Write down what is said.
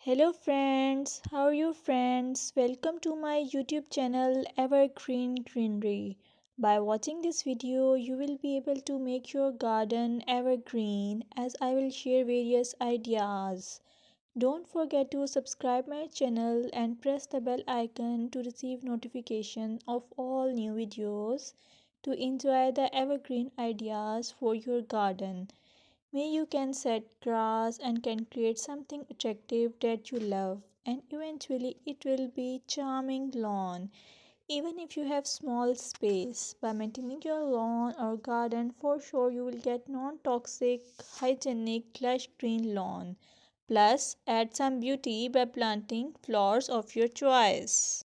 Hello friends, how are you friends? Welcome to my YouTube channel Evergreen Greenery. By watching this video, you will be able to make your garden evergreen as I will share various ideas. Don't forget to subscribe my channel and press the bell icon to receive notification of all new videos to enjoy the evergreen ideas for your garden. May you can set grass and can create something attractive that you love and eventually it will be charming lawn even if you have small space. By maintaining your lawn or garden, for sure you will get non-toxic hygienic lush green lawn. Plus add some beauty by planting flowers of your choice.